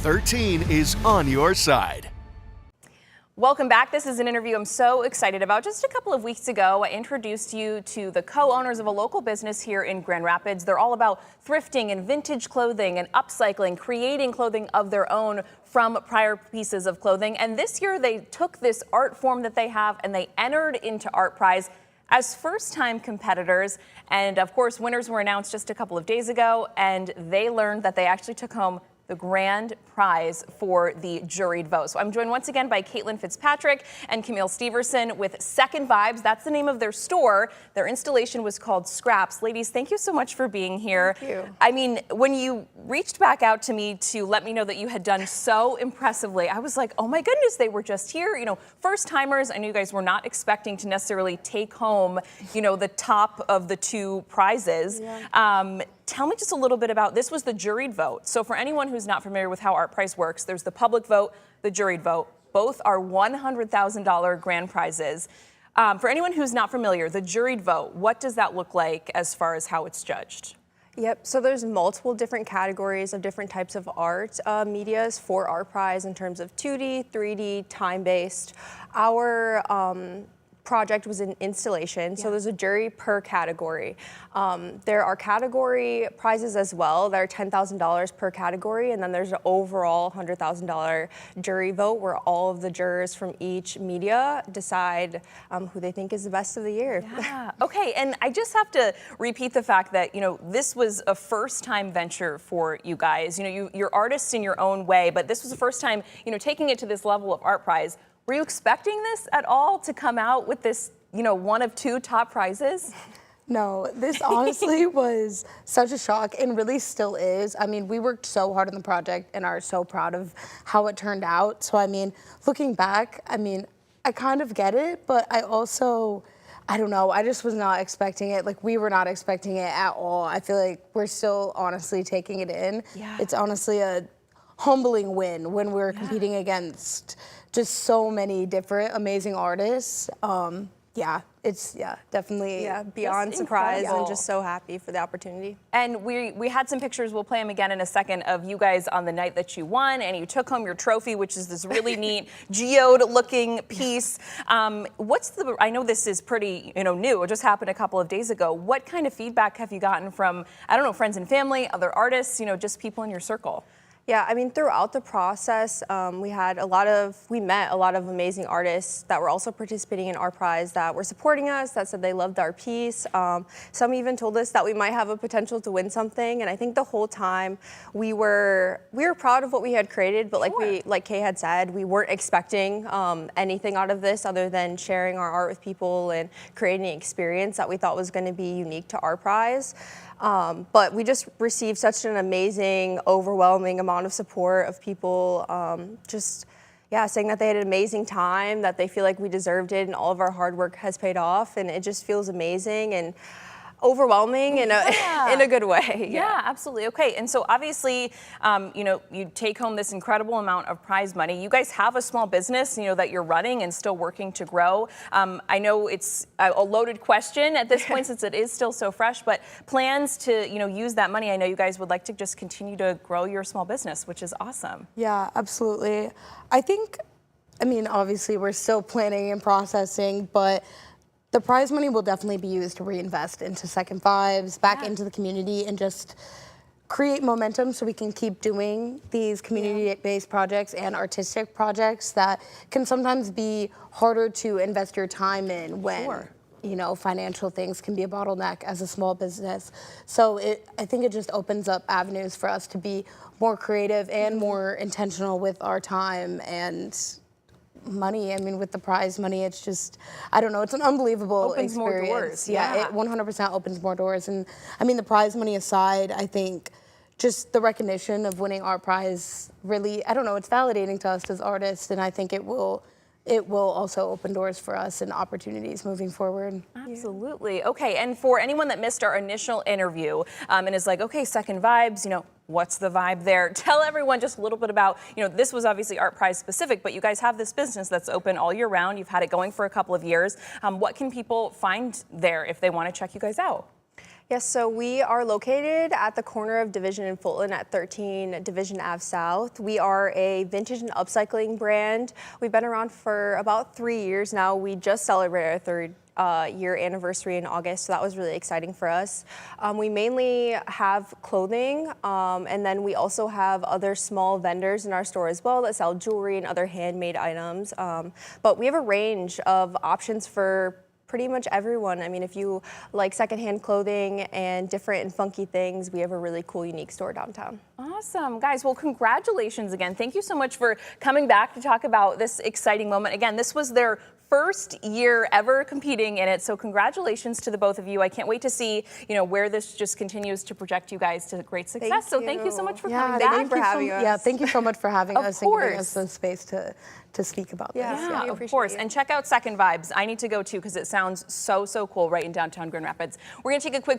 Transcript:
13 is on your side. Welcome back. This is an interview I'm so excited about. Just a couple of weeks ago, I introduced you to the co-owners of a local business here in Grand Rapids. They're all about thrifting and vintage clothing and upcycling, creating clothing of their own from prior pieces of clothing. And this year they took this art form that they have and they entered into ArtPrize as first-time competitors. And of course, winners were announced just a couple of days ago, and they learned that they actually took home the grand prize for the juried vote. So I'm joined once again by Caitlin Fitzpatrick and Camille Steverson with Second Vibes. That's the name of their store. Their installation was called Scraps. Ladies, thank you so much for being here. Thank you. I mean, when you reached back out to me to let me know that you had done so impressively, I was like, oh my goodness, they were just here. You know, first timers, I knew you guys were not expecting to necessarily take home, you know, the top of the two prizes. Yeah. Tell me just a little bit about, this was the juried vote. So for anyone who's not familiar with how ArtPrize works, there's the public vote, the juried vote. Both are $100,000 grand prizes. For anyone who's not familiar, the juried vote, what does that look like as far as how it's judged? Yep, so there's multiple different categories of different types of art medias for ArtPrize in terms of 2D, 3D, time-based. Our project was an installation, so there's a jury per category. There are category prizes as well that are $10,000 per category, and then there's an overall $100,000 jury vote where all of the jurors from each media decide who they think is the best of the year. Yeah. Okay, and I just have to repeat the fact that, you know, this was a first-time venture for you guys. You know, you're artists in your own way, but this was the first time, you know, taking it to this level of ArtPrize. Were you expecting this at all, to come out with this, you know, one of two top prizes? No, this honestly was such a shock, and really still is. I mean, we worked so hard on the project and are so proud of how it turned out. So, I mean, looking back, I mean, I kind of get it, but I also, I don't know, I just was not expecting it. Like, we were not expecting it at all. I feel like we're still honestly taking it in. Yeah. It's honestly a humbling win when we're competing against just so many different amazing artists. It's definitely beyond surprised and just so happy for the opportunity. And we had some pictures, we'll play them again in a second, of you guys on the night that you won, and you took home your trophy, which is this really neat geode looking piece. I know this is pretty, you know, new, it just happened a couple of days ago. What kind of feedback have you gotten from, I don't know, friends and family, other artists, you know, just people in your circle? Yeah, I mean, throughout the process, we met a lot of amazing artists that were also participating in ArtPrize that were supporting us, that said they loved our piece. Some even told us that we might have a potential to win something. And I think the whole time we were proud of what we had created, but like Kay had said, we weren't expecting anything out of this other than sharing our art with people and creating an experience that we thought was going to be unique to ArtPrize. But we just received such an amazing, overwhelming amount of support of people saying that they had an amazing time, that they feel like we deserved it, and all of our hard work has paid off, and it just feels amazing and overwhelming in a good way. Yeah, absolutely. Okay, and so obviously, you know, you take home this incredible amount of prize money. You guys have a small business, you know, that you're running and still working to grow. I know it's a loaded question at this point since it is still so fresh, but plans to, you know, use that money. I know you guys would like to just continue to grow your small business, which is awesome. Yeah, absolutely. I mean, obviously we're still planning and processing, but the prize money will definitely be used to reinvest into Second Vibes, back into the community, and just create momentum so we can keep doing these community-based projects and artistic projects that can sometimes be harder to invest your time in when, you know, financial things can be a bottleneck as a small business. So I think it just opens up avenues for us to be more creative and more intentional with our time and money. I mean, with the prize money, it's just, I don't know, it's an unbelievable experience. More doors. Yeah, it 100% opens more doors. And I mean, the prize money aside, I think just the recognition of winning ArtPrize really, I don't know, it's validating to us as artists, and I think it will also open doors for us and opportunities moving forward. Absolutely. Okay, and for anyone that missed our initial interview and is like, okay, Second Vibes, you know, what's the vibe there? Tell everyone just a little bit about, you know, this was obviously ArtPrize specific, but you guys have this business that's open all year round. You've had it going for a couple of years. What can people find there if they want to check you guys out? Yes, so we are located at the corner of Division and Fulton at 13 Division Ave South. We are a vintage and upcycling brand. We've been around for about 3 years now. We just celebrated our third year anniversary in August, so that was really exciting for us. We mainly have clothing, and then we also have other small vendors in our store as well that sell jewelry and other handmade items. But we have a range of options for pretty much everyone. I mean, if you like secondhand clothing and different and funky things, we have a really cool, unique store downtown. Awesome, guys. Well, congratulations again. Thank you so much for coming back to talk about this exciting moment. Again, this was their first year ever competing in it, so congratulations to the both of you. I can't wait to see, where this just continues to project you guys to great success. Thank you so much for coming back. Thank you for having us. Yeah, thank you so much for having us and giving us course. the space to speak about this. Yeah, we of appreciate course. you. And check out Second Vibes. I need to go too because it sounds so cool right in downtown Grand Rapids. We're going to take a quick